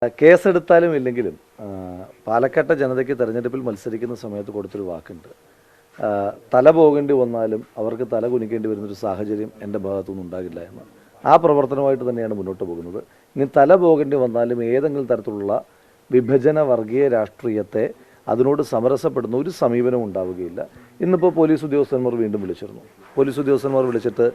കേസെടുത്താലും ഇല്ലെങ്കിലും പാലക്കാട്ടെ ജനതയ്ക്ക് തെരഞ്ഞെടുപ്പിൽ മത്സരിക്കുന്ന സമയത്ത് കൊടുത്തൊരു വാക്കുണ്ട്. തല പോകേണ്ടി വന്നാലും അവർക്ക് തല കുനിക്കേണ്ടി വരുന്നൊരു സാഹചര്യം എൻ്റെ ഭാഗത്തുനിന്ന് ഉണ്ടാകില്ല എന്ന്. ആ പ്രവർത്തനമായിട്ട് തന്നെയാണ് മുന്നോട്ട് പോകുന്നത്. ഇനി തല പോകേണ്ടി വന്നാലും ഏതെങ്കിലും തരത്തിലുള്ള വിഭജന വർഗീയ രാഷ്ട്രീയത്തെ അതിനോട് സമരസപ്പെടുന്ന ഒരു സമീപനം ഉണ്ടാവുകയില്ല. ഇന്നിപ്പോൾ പോലീസ് ഉദ്യോഗസ്ഥന്മാർ വീണ്ടും വിളിച്ചിരുന്നു. പോലീസ് ഉദ്യോഗസ്ഥന്മാർ വിളിച്ചിട്ട്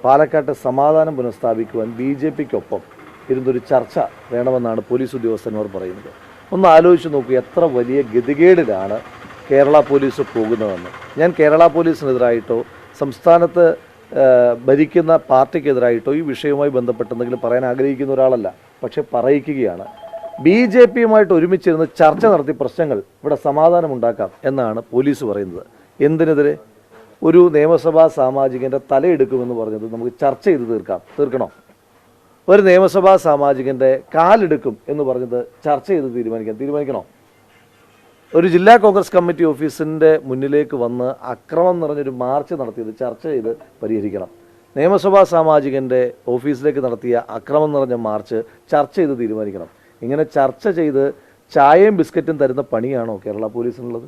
പാലക്കാട്ടെ സമാധാനം പുനഃസ്ഥാപിക്കുവാൻ BJPക്കൊപ്പം ഇരുന്നൊരു ചർച്ച വേണമെന്നാണ് പോലീസ് ഉദ്യോഗസ്ഥന്മാർ പറയുന്നത്. ഒന്ന് ആലോചിച്ച് നോക്കൂ, എത്ര വലിയ ഗതികേടിലാണ് കേരള പോലീസ് പോകുന്നതെന്ന്. ഞാൻ കേരള പോലീസിനെതിരായിട്ടോ സംസ്ഥാനത്ത് ഭരിക്കുന്ന പാർട്ടിക്കെതിരായിട്ടോ ഈ വിഷയവുമായി ബന്ധപ്പെട്ടെന്തെങ്കിലും പറയാൻ ആഗ്രഹിക്കുന്ന ഒരാളല്ല. പക്ഷേ പറയിക്കുകയാണ്. BJPയുമായിട്ട് ഒരുമിച്ചിരുന്ന് ചർച്ച നടത്തി പ്രശ്നങ്ങൾ ഇവിടെ സമാധാനമുണ്ടാക്കാം എന്നാണ് പോലീസ് പറയുന്നത്. എന്തിനെതിരെ? ഒരു നിയമസഭാ സാമാജികൻ്റെ തലയെടുക്കുമെന്ന് പറഞ്ഞത് നമുക്ക് ചർച്ച ചെയ്ത് തീർക്കണോ? ഒരു നിയമസഭാ സാമാജികൻ്റെ കാലെടുക്കും എന്ന് പറഞ്ഞത് ചർച്ച ചെയ്ത് തീരുമാനിക്കണോ? ഒരു ജില്ലാ കോൺഗ്രസ് കമ്മിറ്റി ഓഫീസിൻ്റെ മുന്നിലേക്ക് വന്ന് അക്രമം നിറഞ്ഞൊരു മാർച്ച് നടത്തിയത് ചർച്ച ചെയ്ത് പരിഹരിക്കണം. നിയമസഭാ സാമാജികൻ്റെ ഓഫീസിലേക്ക് നടത്തിയ അക്രമം നിറഞ്ഞ മാർച്ച് ചർച്ച ചെയ്ത് തീരുമാനിക്കണം. ഇങ്ങനെ ചർച്ച ചെയ്ത് ചായയും ബിസ്ക്കറ്റും തരുന്ന പണിയാണോ കേരള പോലീസിനുള്ളത്?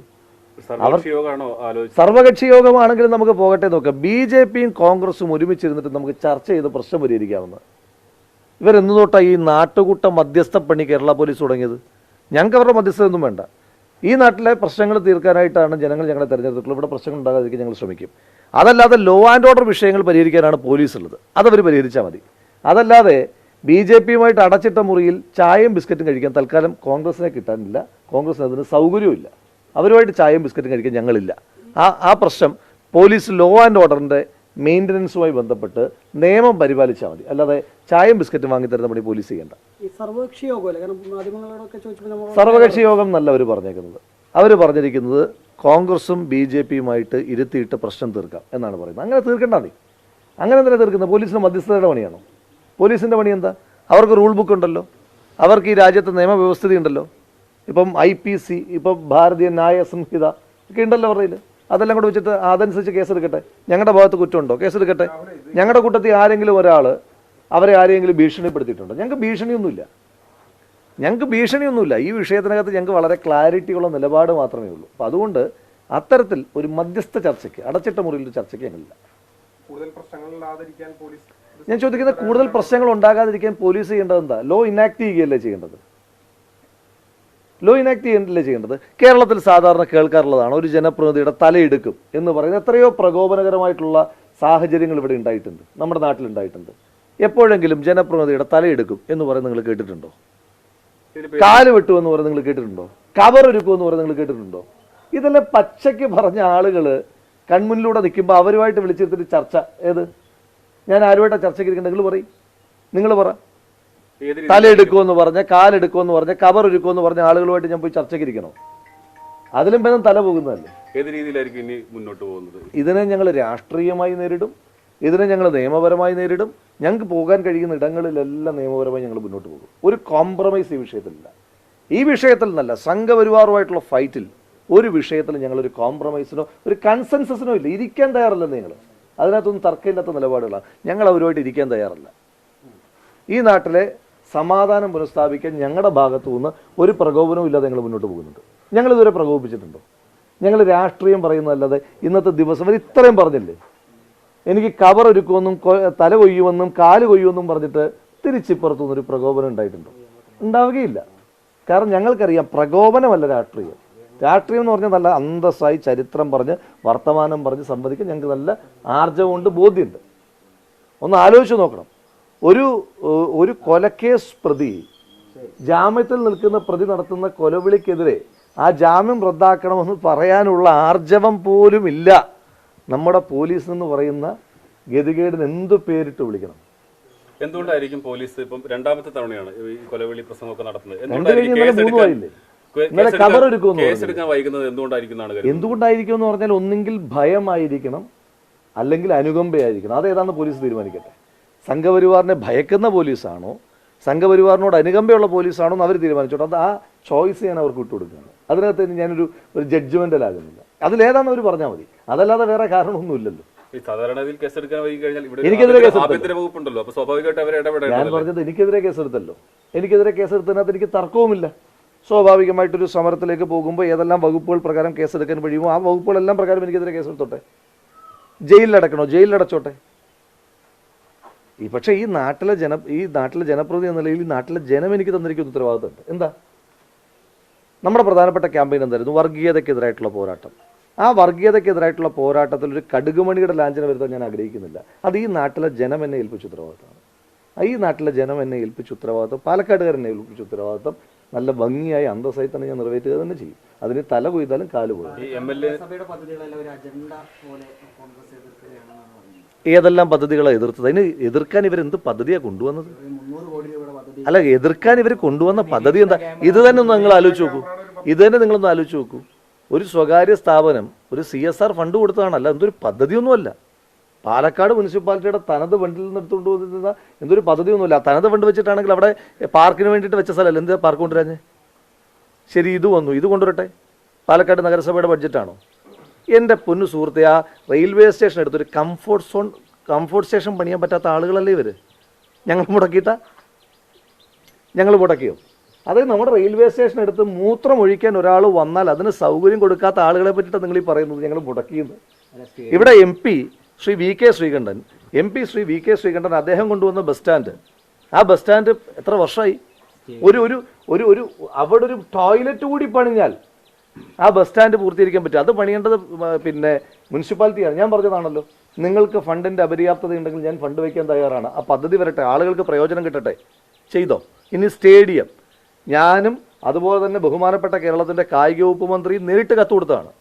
സർവകക്ഷി യോഗമാണെങ്കിലും നമുക്ക് പോകട്ടെ നോക്കാം. BJPയും കോൺഗ്രസും ഒരുമിച്ചിരുന്നിട്ട് നമുക്ക് ചർച്ച ചെയ്ത് പ്രശ്നം പരിഹരിക്കാവുന്ന. ഇവരെന്നു തൊട്ടാണ് ഈ നാട്ടുകൂട്ട മധ്യസ്ഥ പണി കേരള പോലീസ് തുടങ്ങിയത്? ഞങ്ങൾക്ക് അവരുടെ മധ്യസ്ഥതൊന്നും വേണ്ട. ഈ നാട്ടിലെ പ്രശ്നങ്ങൾ തീർക്കാനായിട്ടാണ് ജനങ്ങൾ ഞങ്ങളെ തിരഞ്ഞെടുത്തിട്ടുള്ളത്. ഇവിടെ പ്രശ്നങ്ങൾ ഉണ്ടാകാതിരിക്കാൻ ഞങ്ങൾ ശ്രമിക്കും. അതല്ലാതെ ലോ ആൻഡ് ഓർഡർ വിഷയങ്ങൾ പരിഹരിക്കാനാണ് പോലീസ് ഉള്ളത്. അതവർ പരിഹരിച്ചാൽ മതി. അതല്ലാതെ BJPയുമായിട്ട് അടച്ചിട്ട മുറിയിൽ ചായയും ബിസ്ക്കറ്റും കഴിക്കാൻ തൽക്കാലം കോൺഗ്രസിനെ കിട്ടാനില്ല. കോൺഗ്രസിന് അതിന് സൗകര്യമില്ല. അവരുമായിട്ട് ചായയും ബിസ്ക്കറ്റും കഴിക്കാൻ ഞങ്ങളില്ല. ആ പ്രശ്നം പോലീസ് ലോ ആൻഡ് ഓർഡറിൻ്റെ മെയിൻ്റനൻസുമായി ബന്ധപ്പെട്ട് നിയമം പരിപാലിച്ചാൽ മതി. അല്ലാതെ ചായയും ബിസ്ക്കറ്റും വാങ്ങിത്തരുന്ന പണി പോലീസ് ചെയ്യേണ്ട. സർവകക്ഷി യോഗം എന്നല്ല അവർ പറഞ്ഞേക്കുന്നത്. അവർ പറഞ്ഞിരിക്കുന്നത് കോൺഗ്രസും BJPയുമായിട്ട് ഇരുത്തിയിട്ട് പ്രശ്നം തീർക്കാം എന്നാണ് പറയുന്നത്. അങ്ങനെ തീർക്കേണ്ട മതി. അങ്ങനെ തന്നെ തീർക്കുന്നത് പോലീസിന് മധ്യസ്ഥതയുടെ പണിയാണോ? പോലീസിൻ്റെ പണി എന്താ? അവർക്ക് റൂൾ ബുക്ക് ഉണ്ടല്ലോ, അവർക്ക് ഈ രാജ്യത്ത് നിയമവ്യവസ്ഥിതി ഉണ്ടല്ലോ. ഇപ്പം IPC, ഇപ്പം ഭാരതീയ ന്യായ സംഹിത ഒക്കെ ഉണ്ടല്ലോ അവരുടെ. അതെല്ലാം കൂടെ വെച്ചിട്ട് അതനുസരിച്ച് കേസെടുക്കട്ടെ. ഞങ്ങളുടെ ഭാഗത്ത് കുറ്റമുണ്ടോ? കേസെടുക്കട്ടെ. ഞങ്ങളുടെ കൂട്ടത്തിൽ ആരെങ്കിലും ഒരാൾ അവരെ ആരെങ്കിലും ഭീഷണിപ്പെടുത്തിയിട്ടുണ്ടോ? ഞങ്ങൾക്ക് ഭീഷണിയൊന്നുമില്ല. ഈ വിഷയത്തിനകത്ത് ഞങ്ങൾക്ക് വളരെ ക്ലാരിറ്റിയുള്ള നിലപാട് മാത്രമേ ഉള്ളൂ. അപ്പോൾ അതുകൊണ്ട് അത്തരത്തിൽ ഒരു മധ്യസ്ഥ ചർച്ചയ്ക്ക്, അടച്ചിട്ട മുറിയിൽ ചർച്ചയ്ക്ക് ഞങ്ങളില്ല. ഞാൻ ചോദിക്കുന്നത്, കൂടുതൽ പ്രശ്നങ്ങൾ ഉണ്ടാകാതിരിക്കാൻ പോലീസ് ചെയ്യേണ്ടത് എന്താ? ലോ ഇനാക്ട് ചെയ്യുകയല്ലേ ചെയ്യേണ്ടത്? കേരളത്തിൽ സാധാരണ കേൾക്കാറുള്ളതാണ് ഒരു ജനപ്രതിനിധിയുടെ തലയെടുക്കും എന്ന് പറയുന്നത്. എത്രയോ പ്രകോപനകരമായിട്ടുള്ള സാഹചര്യങ്ങൾ ഇവിടെ ഉണ്ടായിട്ടുണ്ട്, നമ്മുടെ നാട്ടിലുണ്ടായിട്ടുണ്ട്. എപ്പോഴെങ്കിലും ജനപ്രതിനിധിയുടെ തലയെടുക്കും എന്ന് പറയുന്നത് നിങ്ങൾ കേട്ടിട്ടുണ്ടോ? കാല് വെട്ടുമെന്ന് പറയുന്നത് നിങ്ങൾ കേട്ടിട്ടുണ്ടോ? കവറൊരുക്കുമെന്ന് പറയുന്നത് നിങ്ങൾ കേട്ടിട്ടുണ്ടോ? ഇതെല്ലാം പച്ചയ്ക്ക് പറഞ്ഞ ആളുകൾ കൺമുന്നിലൂടെ നിൽക്കുമ്പോൾ അവരുമായിട്ട് വിളിച്ചിരുത്തിട്ട് ചർച്ച ഏത്? ഞാൻ ആരുമായിട്ടാണ് ചർച്ചയ്ക്ക് ഇരിക്കേണ്ടത്? നിങ്ങൾ പറ. തലയെടുക്കുമെന്ന് പറഞ്ഞ, കാലെടുക്കുമെന്ന് പറഞ്ഞ, കവറൊരുക്കുമെന്ന് പറഞ്ഞ ആളുകളുമായിട്ട് ഞാൻ പോയി ചർച്ചയ്ക്ക് ഇരിക്കണോ? അതിലും ഭേദം തല പോകുന്നതല്ലേ? ഏത് രീതിയിലായിരിക്കും ഇനി മുന്നോട്ട് പോകുന്നത്? ഇതിനെ ഞങ്ങൾ രാഷ്ട്രീയമായി നേരിടും, ഇതിനെ ഞങ്ങൾ നിയമപരമായി നേരിടും. ഞങ്ങൾക്ക് പോകാൻ കഴിയുന്ന ഇടങ്ങളിലെല്ലാം നിയമപരമായി ഞങ്ങൾ മുന്നോട്ട് പോകും. ഒരു കോംപ്രമൈസ് ഈ വിഷയത്തിലില്ല. ഈ വിഷയത്തിൽ നല്ല സംഘപരിവാറുമായിട്ടുള്ള ഫൈറ്റിൽ ഒരു വിഷയത്തിൽ ഞങ്ങളൊരു കോംപ്രമൈസിനോ ഒരു കൺസെൻസസിനോ ഇല്ല. ഇരിക്കാൻ തയ്യാറല്ലെന്ന് ഞങ്ങൾ. അതിനകത്തൊന്നും തർക്കമില്ലാത്ത നിലപാടുകളാണ്. ഞങ്ങൾ അവരുമായിട്ട് ഇരിക്കാൻ തയ്യാറല്ല. ഈ നാട്ടിലെ സമാധാനം പുനഃസ്ഥാപിക്കാൻ ഞങ്ങളുടെ ഭാഗത്തു നിന്ന് ഒരു പ്രകോപനവും ഇല്ലാതെ ഞങ്ങൾ മുന്നോട്ട് പോകുന്നുണ്ട്. ഞങ്ങളിതുവരെ പ്രകോപിപ്പിച്ചിട്ടുണ്ടോ? ഞങ്ങൾ രാഷ്ട്രീയം പറയുന്നതല്ലാതെ ഇന്നത്തെ ദിവസം വരെ ഇത്രയും പറഞ്ഞില്ലേ? എനിക്ക് കവർ ഒരുക്കുമെന്നും തല കൊയ്യുമെന്നും കാല് കൊയ്യുമെന്നും പറഞ്ഞിട്ട് തിരിച്ചിപ്പുറത്തുനിന്ന് ഒരു പ്രകോപനം ഉണ്ടായിട്ടുണ്ടോ? ഉണ്ടാവുകയില്ല. കാരണം ഞങ്ങൾക്കറിയാം, പ്രകോപനമല്ല രാഷ്ട്രീയം. രാഷ്ട്രീയം എന്ന് പറഞ്ഞാൽ നല്ല അന്തസ്സായി ചരിത്രം പറഞ്ഞ് വർത്തമാനം പറഞ്ഞ് സംവദിക്കാൻ ഞങ്ങൾക്ക് നല്ല ആർജവമുണ്ട്, ബോധ്യമുണ്ട്. ഒന്ന് ആലോചിച്ച് നോക്കണം. ഒരു കൊലക്കേസ് പ്രതി, ജാമ്യത്തിൽ നിൽക്കുന്ന പ്രതി നടത്തുന്ന കൊലവിളിക്കെതിരെ ആ ജാമ്യം റദ്ദാക്കണമെന്ന് പറയാനുള്ള ആർജവം പോലും ഇല്ല നമ്മുടെ പോലീസ് എന്ന് പറയുന്ന ഗതികേടിന് എന്ത് പേരിട്ട് വിളിക്കണം? എന്തുകൊണ്ടായിരിക്കും പോലീസ് ഇപ്പം രണ്ടാമത്തെ തവണയാണ് ഈ കൊലവിളി പ്രസംഗമൊക്കെ നടത്തുന്നത്? എന്തുകൊണ്ടായിരിക്കും എന്ന് പറഞ്ഞാൽ ഒന്നെങ്കിൽ ഭയമായിരിക്കണം, അല്ലെങ്കിൽ അനുകമ്പയായിരിക്കണം. അതേതാണെന്ന് പോലീസ് തീരുമാനിക്കട്ടെ. സംഘപരിവാറിനെ ഭയക്കുന്ന പോലീസാണോ, സംഘപരിവാറിനോട് അനുകമ്പയുള്ള പോലീസാണോ എന്ന് അവർ തീരുമാനിച്ചോട്ടെ. അത് ആ ചോയ്സ് ഞാൻ അവർക്ക് വിട്ടുകൊടുക്കുകയാണ്. അതിനകത്ത് ഞാനൊരു ജഡ്ജ്മെന്റലാകുന്നില്ല. അതിലേതാണെന്ന് അവർ പറഞ്ഞാൽ മതി. അതല്ലാതെ വേറെ കാരണമൊന്നുമില്ലല്ലോ. ഈ സാധാരണ ഇതിൽ കേസെടുക്കാൻ വൈകി കഴിഞ്ഞാൽ ഇവിടെ എനിക്കെതിരെ കേസെടുത്തല്ലോ. ആഭ്യന്തര വകുപ്പുണ്ടല്ലോ, അപ്പൊ സ്വാഭാവികമായിട്ട് അവർ ഞാൻ ഇടപെടേണ്ടത്. പറഞ്ഞത് എനിക്കെതിരെ കേസെടുത്തല്ലോ. എനിക്കെതിരെ കേസെടുത്തതിനകത്ത് എനിക്ക് തർക്കവുമില്ല. സ്വാഭാവികമായിട്ടൊരു സമരത്തിലേക്ക് പോകുമ്പോൾ ഏതെല്ലാം വകുപ്പുകൾ പ്രകാരം കേസെടുക്കാൻ കഴിയുമോ ആ വകുപ്പുകളെല്ലാം പ്രകാരം എനിക്കെതിരെ കേസെടുത്തോട്ടെ. ജയിലിലടക്കണോ, ജയിലിലടച്ചോട്ടെ. പക്ഷേ ഈ നാട്ടിലെ ജനപ്രതിനിധി എന്ന നിലയിൽ ഈ നാട്ടിലെ ജനം എനിക്ക് തന്നിരിക്കുന്ന ഉത്തരവാദിത്തമുണ്ട്. എന്താ നമ്മുടെ പ്രധാനപ്പെട്ട ക്യാമ്പയിൻ എന്തായിരുന്നു? വർഗീയതയ്ക്കെതിരായിട്ടുള്ള പോരാട്ടം. ആ വർഗീയതയ്ക്കെതിരായിട്ടുള്ള പോരാട്ടത്തിൽ ഒരു കടുകുമണിയുടെ ലാഞ്ചന വരുത്താൻ ഞാൻ ആഗ്രഹിക്കുന്നില്ല. അത് ഈ നാട്ടിലെ ജനം എന്നെ ഏൽപ്പിച്ച ഉത്തരവാദിത്തമാണ്. ഈ നാട്ടിലെ ജനം എന്നെ ഏൽപ്പിച്ച ഉത്തരവാദിത്തം, പാലക്കാടുകാരെന്നെ ഏൽപ്പിച്ച ഉത്തരവാദിത്തം നല്ല ഭംഗിയായി അന്തസ്സായി തന്നെ ഞാൻ നിറവേറ്റുക തന്നെ ചെയ്യും. അതിന് തല കൊയ്താലും കാല് പോയി. ഏതെല്ലാം പദ്ധതികളാണ് എതിർത്തത്? അതിന് എതിർക്കാൻ ഇവരെന്ത് പദ്ധതിയാണ് കൊണ്ടുവന്നത്? അല്ല, എതിർക്കാൻ ഇവർ കൊണ്ടുവന്ന പദ്ധതി എന്താ? ഇത് തന്നെ ഒന്ന് നിങ്ങൾ ആലോചിച്ച് നോക്കൂ. ഇത് തന്നെ നിങ്ങളൊന്ന് ആലോചിച്ച് നോക്കൂ. ഒരു സ്വകാര്യ സ്ഥാപനം ഒരു CSR ഫണ്ട് കൊടുത്തതാണല്ല, എന്തൊരു പദ്ധതിയൊന്നുമല്ല. പാലക്കാട് മുനിസിപ്പാലിറ്റിയുടെ തനത് ഫണ്ടിൽ നിന്ന് എടുത്തുകൊണ്ട് പോകുന്ന എന്തൊരു പദ്ധതിയൊന്നുമില്ല. തനത് ഫണ്ട് വെച്ചിട്ടാണെങ്കിൽ അവിടെ പാർക്കിന് വേണ്ടിയിട്ട് വെച്ച സ്ഥലമല്ല. എന്താ പാർക്ക് കൊണ്ടുവരാഞ്ഞ്? ശരി, ഇത് വന്നു, ഇത് കൊണ്ടുവരട്ടെ. പാലക്കാട് നഗരസഭയുടെ ബഡ്ജറ്റാണോ? എൻ്റെ പൊന്നു സുഹൃത്തെ, ആ റെയിൽവേ സ്റ്റേഷൻ എടുത്തൊരു കംഫോർട്ട് സ്റ്റേഷൻ പണിയാൻ പറ്റാത്ത ആളുകളല്ലേ ഇവർ? ഞങ്ങൾ മുടക്കിയോ? അതായത് നമ്മുടെ റെയിൽവേ സ്റ്റേഷൻ എടുത്ത് മൂത്രം ഒഴിക്കാൻ ഒരാൾ വന്നാൽ അതിന് സൗകര്യം കൊടുക്കാത്ത ആളുകളെ പറ്റിയിട്ടാണ് നിങ്ങൾ ഈ പറയുന്നത് ഞങ്ങൾ മുടക്കിയെന്ന്. ഇവിടെ MP Shri V K Sreekandan അദ്ദേഹം കൊണ്ടുവന്ന ബസ് സ്റ്റാൻഡ്, ആ ബസ് സ്റ്റാൻഡ് എത്ര വർഷമായി? ഒരു അവിടെ ഒരു ടോയ്ലറ്റ് കൂടി പണിഞ്ഞാൽ ആ ബസ് സ്റ്റാൻഡ് പൂർത്തീകരിക്കാൻ പറ്റും. അത് പണിയേണ്ടത് പിന്നെ മുനിസിപ്പാലിറ്റിയാണ്. ഞാൻ പറഞ്ഞതാണല്ലോ, നിങ്ങൾക്ക് ഫണ്ടിൻ്റെ അപര്യാപ്തത ഉണ്ടെങ്കിൽ ഞാൻ ഫണ്ട് വയ്ക്കാൻ തയ്യാറാണ്. ആ പദ്ധതി വരട്ടെ, ആളുകൾക്ക് പ്രയോജനം കിട്ടട്ടെ, ചെയ്തോ. ഇനി സ്റ്റേഡിയം, ഞാനും അതുപോലെ തന്നെ ബഹുമാനപ്പെട്ട കേരളത്തിൻ്റെ കായിക വകുപ്പ് മന്ത്രി നേരിട്ട് കത്ത് കൊടുത്തതാണ്,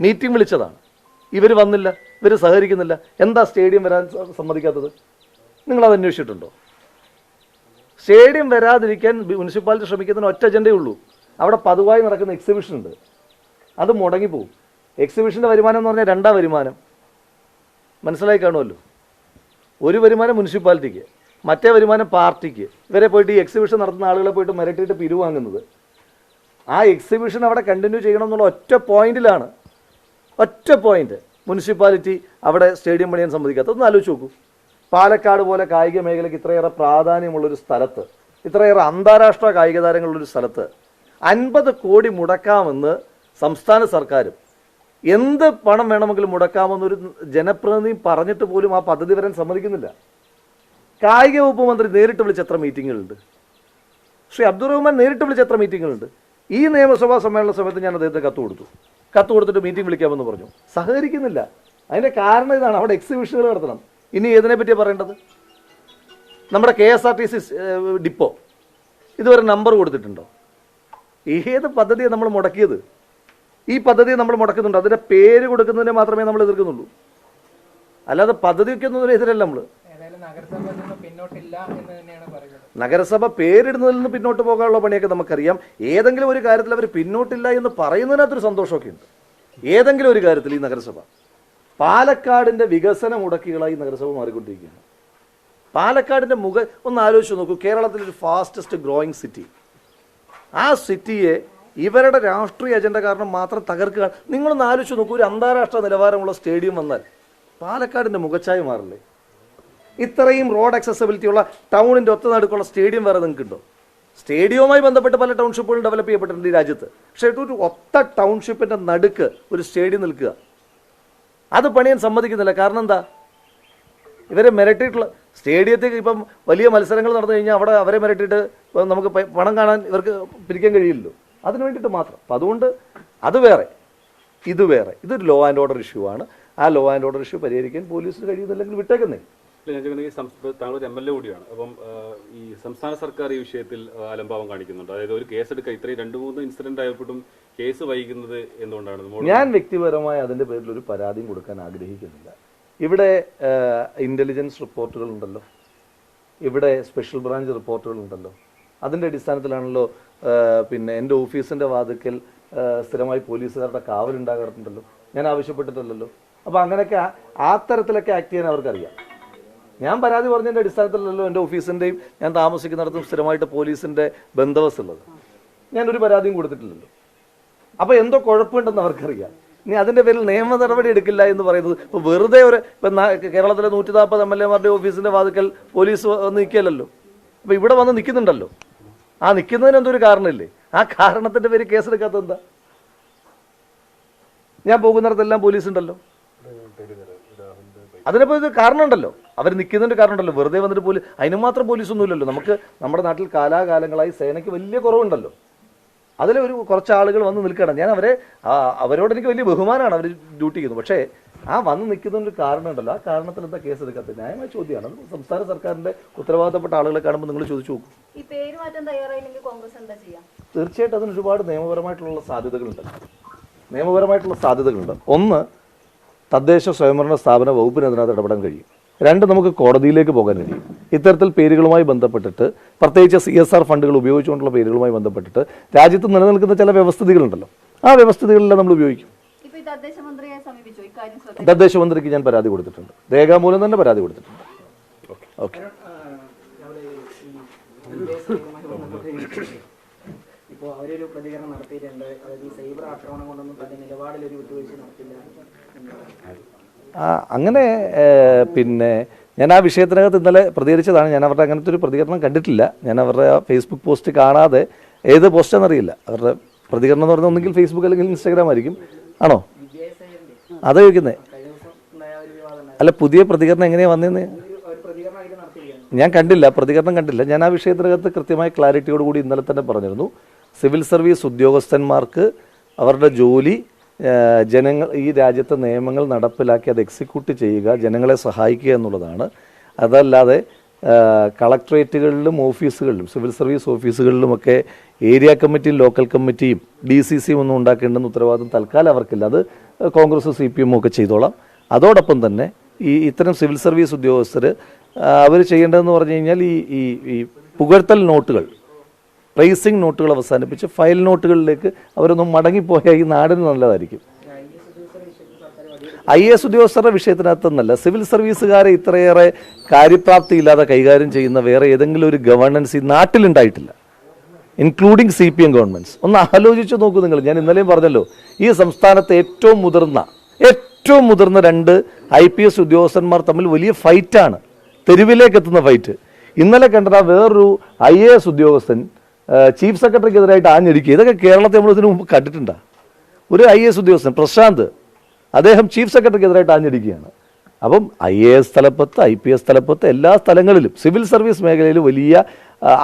മീറ്റിംഗ് വിളിച്ചതാണ്. ഇവർ വന്നില്ല, ഇവർ സഹകരിക്കുന്നില്ല. എന്താ സ്റ്റേഡിയം വരാൻ സമ്മതിക്കാത്തത്? നിങ്ങളത് അന്വേഷിച്ചിട്ടുണ്ടോ? സ്റ്റേഡിയം വരാതിരിക്കാൻ മുനിസിപ്പാലിറ്റി ശ്രമിക്കുന്നതിന് ഒറ്റ അജണ്ടയേ ഉള്ളൂ. അവിടെ പതിവായി നടക്കുന്ന എക്സിബിഷൻ ഉണ്ട്, അത് മുടങ്ങിപ്പോവും. എക്സിബിഷൻ്റെ വരുമാനം എന്ന് പറഞ്ഞാൽ രണ്ടാം വരുമാനം മനസ്സിലായി കാണുമല്ലോ. ഒരു വരുമാനം മുനിസിപ്പാലിറ്റിക്ക്, മറ്റേ വരുമാനം പാർട്ടിക്ക്. ഇവരെ പോയിട്ട് ഈ എക്സിബിഷൻ നടത്തുന്ന ആളുകളെ പോയിട്ട് മിരട്ടിയിട്ട് പിരിവാങ്ങുന്നത്. ആ എക്സിബിഷൻ അവിടെ കണ്ടിന്യൂ ചെയ്യണം എന്നുള്ള ഒറ്റ പോയിന്റിലാണ്, ഒറ്റ പോയിന്റ് മുനിസിപ്പാലിറ്റി അവിടെ സ്റ്റേഡിയം പണിയാൻ സമ്മതിക്കാത്ത. ഒന്ന് ആലോചിച്ച് നോക്കൂ. പാലക്കാട് പോലെ കായിക മേഖലയ്ക്ക് ഇത്രയേറെ പ്രാധാന്യമുള്ളൊരു സ്ഥലത്ത്, ഇത്രയേറെ അന്താരാഷ്ട്ര കായിക താരങ്ങളുള്ളൊരു സ്ഥലത്ത് 50 കോടി മുടക്കാമെന്ന് സംസ്ഥാന സർക്കാരും എന്ത് പണം വേണമെങ്കിലും മുടക്കാമെന്നൊരു ജനപ്രതിനിധി പറഞ്ഞിട്ട് പോലും ആ പദ്ധതി വരാൻ സമ്മതിക്കുന്നില്ല. കായിക വകുപ്പ് മന്ത്രി നേരിട്ട് വിളിച്ച എത്ര മീറ്റിങ്ങുകളുണ്ട്? ശ്രീ അബ്ദുറഹ്മാൻ നേരിട്ട് വിളിച്ച എത്ര മീറ്റിങ്ങുകളുണ്ട്? ഈ നിയമസഭാ സമ്മേളന സമയത്ത് ഞാൻ അദ്ദേഹത്തിന് കത്ത് കൊടുത്തിട്ട് മീറ്റിംഗ് വിളിക്കാമെന്ന് പറഞ്ഞു. സഹകരിക്കുന്നില്ല. അതിൻ്റെ കാരണം ഇതാണ്, അവിടെ എക്സിബിഷനുകൾ നടത്തണം. ഇനി ഏതിനെ പറ്റിയാണ് പറയേണ്ടത്? നമ്മുടെ KSRTC ഡിപ്പോ ഇതുവരെ നമ്പർ കൊടുത്തിട്ടുണ്ടോ? ഏത് പദ്ധതിയാണ് നമ്മൾ മുടക്കിയത്? ഈ പദ്ധതിയെ നമ്മൾ മുടക്കുന്നുണ്ട്. അതിൻ്റെ പേര് കൊടുക്കുന്നതിനെ മാത്രമേ നമ്മൾ എതിർക്കുന്നുള്ളൂ, അല്ലാതെ പദ്ധതിക്കൊന്നും എതിരല്ല നമ്മൾ. നഗരസഭ പേരിടുന്നതിൽ നിന്ന് പിന്നോട്ട് പോകാനുള്ള പണിയൊക്കെ നമുക്കറിയാം. ഏതെങ്കിലും ഒരു കാര്യത്തിൽ അവർ പിന്നോട്ടില്ല എന്ന് പറയുന്നതിനകത്തൊരു സന്തോഷമൊക്കെ ഉണ്ട്. ഏതെങ്കിലും ഒരു കാര്യത്തിൽ ഈ നഗരസഭ, പാലക്കാടിൻ്റെ വികസന മുടക്കികളായി നഗരസഭ മാറിക്കൊണ്ടിരിക്കുകയാണ്. പാലക്കാടിൻ്റെ ഒന്ന് ആലോചിച്ച് നോക്കൂ. കേരളത്തിലൊരു ഫാസ്റ്റസ്റ്റ് ഗ്രോയിങ് സിറ്റി, ആ സിറ്റിയെ ഇവരുടെ രാഷ്ട്രീയ അജണ്ട കാരണം മാത്രം തകർക്കുക. നിങ്ങളൊന്ന് ആലോചിച്ച് നോക്കൂ. ഒരു അന്താരാഷ്ട്ര നിലവാരമുള്ള സ്റ്റേഡിയം വന്നാൽ പാലക്കാടിൻ്റെ മുഖച്ഛായ മാറില്ലേ? ഇത്രയും റോഡ് അക്സസിബിലിറ്റി ഉള്ള ടൗണിൻ്റെ ഒത്തനടുക്കുള്ള സ്റ്റേഡിയം വേറെ നിങ്ങൾക്കുണ്ടോ? സ്റ്റേഡിയവുമായി ബന്ധപ്പെട്ട് പല ടൗൺഷിപ്പുകളും ഡെവലപ്പ് ചെയ്യപ്പെട്ടിട്ടുണ്ട് ഈ രാജ്യത്ത്. പക്ഷേ ഒരു ഒത്ത ടൗൺഷിപ്പിൻ്റെ നടുക്ക് ഒരു സ്റ്റേഡിയം നിൽക്കുക, അത് പണിയാൻ സമ്മതിക്കുന്നില്ല. കാരണം എന്താ? ഇവരെ മിരട്ടിയിട്ടുള്ള സ്റ്റേഡിയത്തിൽ ഇപ്പം വലിയ മത്സരങ്ങൾ നടന്നു കഴിഞ്ഞാൽ അവിടെ അവരെ മിരട്ടിയിട്ട് നമുക്ക് പണം കാണാൻ ഇവർക്ക് പിരിക്കാൻ കഴിയില്ലല്ലോ. അതിന് വേണ്ടിയിട്ട് മാത്രം. അപ്പം അതുകൊണ്ട് അത് വേറെ, ഇത് വേറെ. ഇതൊരു ലോ ആൻഡ് ഓർഡർ ഇഷ്യൂ ആണ്. ആ ലോ ആൻഡ് ഓർഡർ ഇഷ്യൂ പരിഹരിക്കാൻ പോലീസിന് കഴിയുന്നില്ലെങ്കിൽ വിട്ടേക്കുന്നേ. താങ്കൾ ഒരു MLA കൂടിയാണ്. അപ്പം ഈ സംസ്ഥാന സർക്കാർ ഈ വിഷയത്തിൽ അലംഭാവം കാണിക്കുന്നുണ്ട്. അതായത് ഒരു കേസെടുക്കുക, ഇത്രയും 2-3 ഇൻസിഡന്റ് ആയപ്പോഴും കേസ് വൈകുന്നത് എന്തുകൊണ്ടാണ്? ഞാൻ വ്യക്തിപരമായി അതിൻ്റെ പേരിൽ ഒരു പരാതിയും കൊടുക്കാൻ ആഗ്രഹിക്കുന്നില്ല. ഇവിടെ ഇൻ്റലിജൻസ് റിപ്പോർട്ടുകൾ ഉണ്ടല്ലോ, ഇവിടെ സ്പെഷ്യൽ ബ്രാഞ്ച് റിപ്പോർട്ടുകൾ ഉണ്ടല്ലോ. അതിൻ്റെ അടിസ്ഥാനത്തിലാണല്ലോ പിന്നെ എൻ്റെ ഓഫീസിൻ്റെ വാതിക്കൽ സ്ഥിരമായി പോലീസുകാരുടെ കാവലുണ്ടാകാറുണ്ടല്ലോ. ഞാൻ ആവശ്യപ്പെട്ടിട്ടില്ലല്ലോ. അപ്പോൾ അങ്ങനെയൊക്കെ ആ തരത്തിലൊക്കെ ആക്ട് ചെയ്യാൻ അവർക്കറിയാം. ഞാൻ പരാതി പറഞ്ഞതിൻ്റെ അടിസ്ഥാനത്തിലല്ലോ എൻ്റെ ഓഫീസിൻ്റെയും ഞാൻ താമസിക്കുന്നിടത്തും സ്ഥിരമായിട്ട് പോലീസിൻ്റെ ബന്ദോബസ്ത് ഉള്ളത്. ഞാനൊരു പരാതിയും കൊടുത്തിട്ടില്ലല്ലോ. അപ്പോൾ എന്തോ കുഴപ്പമുണ്ടെന്ന് അവർക്കറിയാം. ഇനി അതിൻ്റെ പേരിൽ നിയമ നടപടി എടുക്കില്ല എന്ന് പറയുന്നത് ഇപ്പോൾ വെറുതെ ഇപ്പം കേരളത്തിലെ 140 MLA-മാരുടെ ഓഫീസിൻ്റെ വാതിക്കൽ പോലീസ് വന്ന് നിൽക്കില്ലല്ലോ. അപ്പോൾ ഇവിടെ വന്ന് നിൽക്കുന്നുണ്ടല്ലോ. ആ നിൽക്കുന്നതിന് എന്തൊരു കാരണമില്ലേ? ആ കാരണത്തിൻ്റെ പേര് കേസെടുക്കാത്തത് എന്താ? ഞാൻ പോകുന്നിടത്തെല്ലാം പോലീസ് ഉണ്ടല്ലോ. അതിനിപ്പോൾ ഇത് കാരണമുണ്ടല്ലോ, അവർ നിൽക്കുന്നതിൻ്റെ കാരണമുണ്ടല്ലോ. വെറുതെ വന്നിട്ട് അതിന് മാത്രം പോലീസൊന്നുമില്ലല്ലോ. നമുക്ക് നമ്മുടെ നാട്ടിൽ കാലാകാലങ്ങളായി സേനയ്ക്ക് വലിയ കുറവുണ്ടല്ലോ. അതിൽ കുറച്ച് ആളുകൾ വന്ന് നിൽക്കണം. ഞാൻ അവരോട് എനിക്ക് വലിയ ബഹുമാനമാണ്, അവർ ഡ്യൂട്ടി ചെയ്യുന്നു. പക്ഷേ ആ വന്ന് നിൽക്കുന്നതിൻ്റെ ഒരു കാരണമുണ്ടല്ലോ. ആ കാരണത്തിൽ എന്താ കേസ് എടുക്കാത്തത്? ന്യായമായ ചോദ്യമാണ്. അത് സംസ്ഥാന സർക്കാരിൻ്റെ ഉത്തരവാദിത്തപ്പെട്ട ആളുകളെ കാണുമ്പോൾ നിങ്ങൾ ചോദിച്ചു നോക്കും. തീർച്ചയായിട്ടും അതിന് ഒരുപാട് നിയമപരമായിട്ടുള്ള സാധ്യതകളുണ്ട്. ഒന്ന്, തദ്ദേശ സ്വയംഭരണ സ്ഥാപന വകുപ്പിന് അതിനകത്ത് ഇടപെടാൻ കഴിയും. രണ്ട്, നമുക്ക് കോടതിയിലേക്ക് പോകാൻ കഴിയും. ഇത്തരത്തിൽ പേരുകളുമായി ബന്ധപ്പെട്ടിട്ട്, പ്രത്യേകിച്ച് CSR ഫണ്ടുകൾ ഉപയോഗിച്ചുകൊണ്ടുള്ള പേരുകളുമായി ബന്ധപ്പെട്ടിട്ട് രാജ്യത്ത് നിലനിൽക്കുന്ന ചില വ്യവസ്ഥിതികളുണ്ടല്ലോ. ആ വ്യവസ്ഥിതികളെല്ലാം നമ്മൾ ഉപയോഗിക്കും. തദ്ദേശ മന്ത്രിക്ക് ഞാൻ പരാതി കൊടുത്തിട്ടുണ്ട്, രേഖാമൂലം തന്നെ പരാതി കൊടുത്തിട്ടുണ്ട്. ഓക്കെ. ഇപ്പോൾ അവരൊരു പ്രതികരണം നടത്തിയിട്ടുണ്ട്. അതായത് ഈ സൈബർ ആക്രമണം കൊണ്ടൊന്നും തന്റെ നിലപാടിലൊരു വിട്ടുവീഴ്ച നടത്തില്ല. അങ്ങനെ പിന്നെ ഞാൻ ആ വിഷയത്തിനകത്ത് ഇന്നലെ പ്രതികരിച്ചതാണ്. ഞാൻ അവരുടെ അങ്ങനത്തെ ഒരു പ്രതികരണം കണ്ടിട്ടില്ല. ഞാൻ അവരുടെ ഫേസ്ബുക്ക് പോസ്റ്റ് കാണാതെ, ഏത് പോസ്റ്റാണെന്നറിയില്ല, അവരുടെ പ്രതികരണം എന്ന് പറഞ്ഞാൽ ഒന്നുകിൽ ഫേസ്ബുക്ക് അല്ലെങ്കിൽ Instagram ആയിരിക്കും. ആണോ? അതാ ചോദിക്കുന്നത്. അല്ല, പുതിയ പ്രതികരണം എങ്ങനെയാണ് വന്നതെന്ന് ഞാൻ കണ്ടില്ല, പ്രതികരണം കണ്ടില്ല. ഞാൻ ആ വിഷയത്തിനകത്ത് കൃത്യമായ ക്ലാരിറ്റിയോടുകൂടി ഇന്നലെ തന്നെ പറഞ്ഞിരുന്നു. സിവിൽ സർവീസ് ഉദ്യോഗസ്ഥന്മാർക്ക് അവരുടെ ജോലി ഈ രാജ്യത്തെ നിയമങ്ങൾ നടപ്പിലാക്കി അത് എക്സിക്യൂട്ട് ചെയ്യുക, ജനങ്ങളെ സഹായിക്കുക എന്നുള്ളതാണ്. അതല്ലാതെ കളക്ട്രേറ്റുകളിലും ഓഫീസുകളിലും സിവിൽ സർവീസ് ഓഫീസുകളിലുമൊക്കെ ഏരിയ കമ്മിറ്റിയും ലോക്കൽ കമ്മിറ്റിയും DCCയും ഒന്നും ഉണ്ടാക്കേണ്ടെന്ന് ഉത്തരവാദിത്വം തൽക്കാലം അവർക്കില്ല. അത് കോൺഗ്രസ് CPM ഒക്കെ ചെയ്തോളാം. അതോടൊപ്പം തന്നെ ഇത്തരം സിവിൽ സർവീസ് ഉദ്യോഗസ്ഥർ അവർ ചെയ്യേണ്ടതെന്ന് പറഞ്ഞു കഴിഞ്ഞാൽ ഈ പുകഴ്ത്തൽ നോട്ടുകൾ, പ്രൈസിങ് നോട്ടുകൾ അവസാനിപ്പിച്ച് ഫയൽ നോട്ടുകളിലേക്ക് അവരൊന്നും മടങ്ങിപ്പോയാൽ ഈ നാടിന് നല്ലതായിരിക്കും. IAS ഉദ്യോഗസ്ഥരുടെ വിഷയത്തിനകത്തൊന്നല്ല, സിവിൽ സർവീസുകാരെ ഇത്രയേറെ കാര്യപ്രാപ്തിയില്ലാതെ കൈകാര്യം ചെയ്യുന്ന വേറെ ഏതെങ്കിലും ഒരു ഗവർണൻസ് ഈ നാട്ടിലുണ്ടായിട്ടില്ല, ഇൻക്ലൂഡിങ് CPM ഗവൺമെൻറ്റ്സ്. ഒന്ന് ആലോചിച്ച് നോക്കൂ നിങ്ങൾ. ഞാൻ ഇന്നലെയും പറഞ്ഞല്ലോ, ഈ സംസ്ഥാനത്തെ ഏറ്റവും മുതിർന്ന 2 IPS ഉദ്യോഗസ്ഥന്മാർ തമ്മിൽ വലിയ ഫൈറ്റാണ്, തെരുവിലേക്ക് എത്തുന്ന ഫൈറ്റ്. ഇന്നലെ കണ്ട വേറൊരു IAS ഉദ്യോഗസ്ഥൻ ചീഫ് സെക്രട്ടറിക്കെതിരായിട്ട് ആഞ്ഞടിക്കുക. ഇതൊക്കെ കേരളത്തെ നമ്മൾ ഇതിനു മുമ്പ് കണ്ടിട്ടുണ്ടോ? ഒരു IAS ഉദ്യോഗസ്ഥൻ പ്രശാന്ത്, അദ്ദേഹം ചീഫ് സെക്രട്ടറിക്കെതിരായിട്ട് ആഞ്ഞടിക്കുകയാണ്. അപ്പം IAS തലപ്പത്ത്, IPS തലപ്പത്ത്, എല്ലാ സ്ഥലങ്ങളിലും സിവിൽ സർവീസ് മേഖലയിൽ വലിയ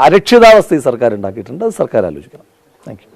അരക്ഷിതാവസ്ഥ ഈ സർക്കാർ ഉണ്ടാക്കിയിട്ടുണ്ട്. അത് സർക്കാർ ആലോചിക്കണം. Thank you.